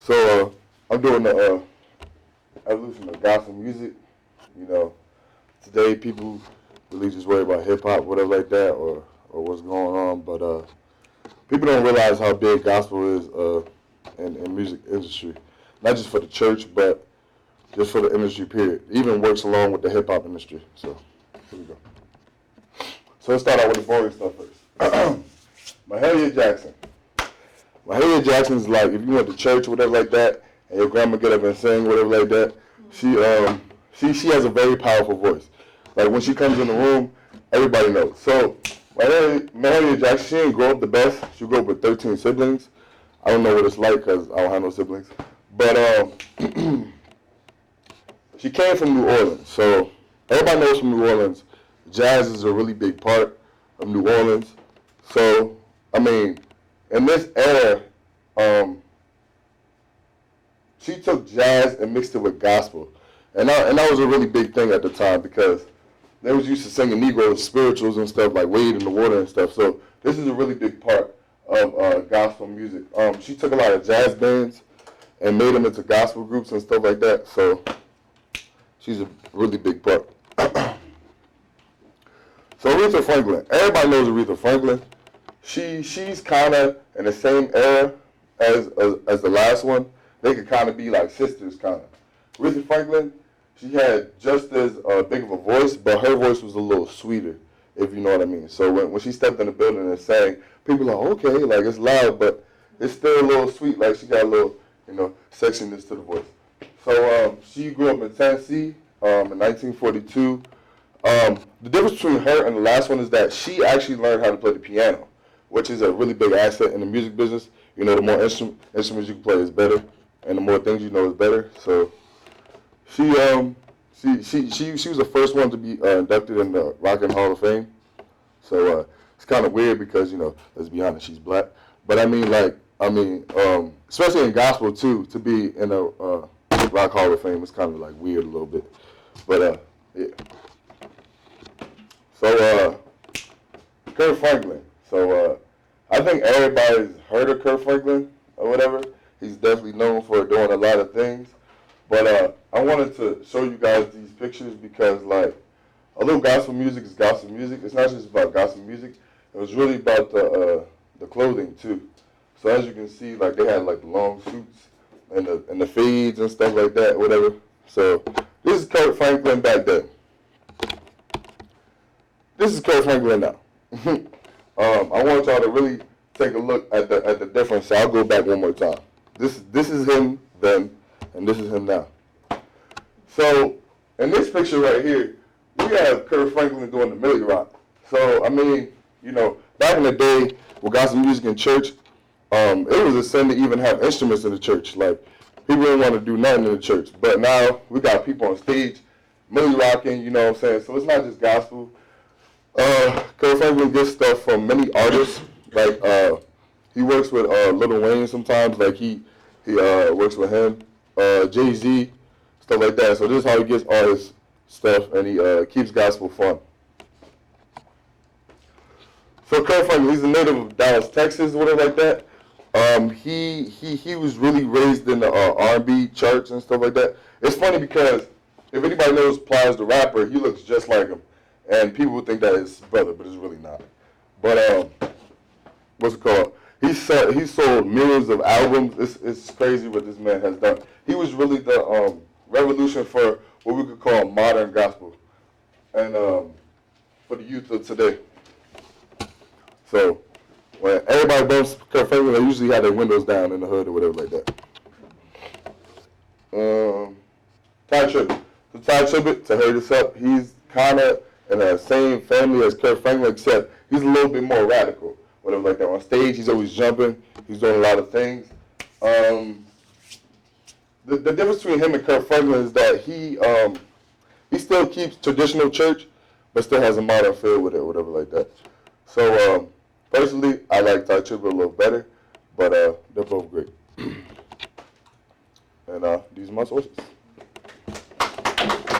So I'm doing the evolution of gospel music. You know, today people really just worry about hip hop, whatever like that, or what's going on. But people don't realize how big gospel is in music industry, not just for the church, but just for the industry period. It even works along with the hip hop industry. So here we go. So let's start out with the boring stuff first. Mahalia Jackson. Mahalia Jackson's like, if you went to church or whatever like that, and your grandma get up and sing whatever like that, she has a very powerful voice. Like when she comes in the room, everybody knows. So Mahalia Jackson, she didn't grow up the best. She grew up with 13 siblings. I don't know what it's like because I don't have no siblings. But she came from New Orleans. So everybody knows from New Orleans, jazz is a really big part of New Orleans. So, I mean, in this era, she took jazz and mixed it with gospel. And that was a really big thing at the time because they was used to singing Negro spirituals and stuff like Wade in the Water and stuff. So this is a really big part of gospel music. She took a lot of jazz bands and made them into gospel groups and stuff like that. So she's a really big part. So Aretha Franklin, everybody knows Aretha Franklin. She's kind of in the same era as the last one. They could kind of be like sisters, kind of. Aretha Franklin, she had just as big of a voice, but her voice was a little sweeter, if you know what I mean. So when she stepped in the building and sang, people were like, okay, like it's loud, but it's still a little sweet. Like she got a little, sexiness to the voice. So she grew up in Tennessee in 1942. The difference between her and the last one is that she actually learned how to play the piano, which is a really big asset in the music business. The more instruments you can play is better, and the more things you know is better. So she was the first one to be inducted in the Rock and Hall of Fame. So it's kind of weird because let's be honest, she's black. But especially in gospel too, to be in a Rock Hall of Fame is kind of like weird a little bit. But yeah. So Kirk Franklin. So I think everybody's heard of Kirk Franklin or whatever. He's definitely known for doing a lot of things. But I wanted to show you guys these pictures because, like, although gospel music is gospel music, it's not just about gospel music. It was really about the clothing too. So as you can see, like they had like the long suits and the fades and stuff like that, whatever. So this is Kirk Franklin back then. This is Kirk Franklin now. I want y'all to really take a look at the difference. So I'll go back one more time. This is him then, and this is him now. So in this picture right here, we have Kirk Franklin doing the Millie Rock. So back in the day with gospel music in church, it was a sin to even have instruments in the church. Like people didn't want to do nothing in the church. But now we got people on stage, Millie rocking. You know what I'm saying? So it's not just gospel. Kirk Franklin gets stuff from many artists. Like he works with Lil Wayne sometimes. Like he works with him, Jay-Z, stuff like that. So this is how he gets all his stuff, and he keeps gospel fun. So Kirk Franklin, he's a native of Dallas, Texas, whatever like that. He was really raised in the R&B charts and stuff like that. It's funny because if anybody knows Plies the rapper, he looks just like him. And people would think that is his brother, but it's really not. But what's it called? He sold millions of albums. It's crazy what this man has done. He was really the revolution for what we could call modern gospel, and for the youth of today. So when everybody bumps Kirk Franklin, they usually have their windows down in the hood or whatever like that. Ty Tribbett. So Ty Tribbett, to hurry this up, he's kind of in the same family as Kirk Franklin, except he's a little bit more radical, whatever like that. On stage, he's always jumping. He's doing a lot of things. The difference between him and Kirk Franklin is that he still keeps traditional church, but still has a modern feel with it, whatever like that. So personally, I like Ty Tribbett a little better, but they're both great. And these are my sources.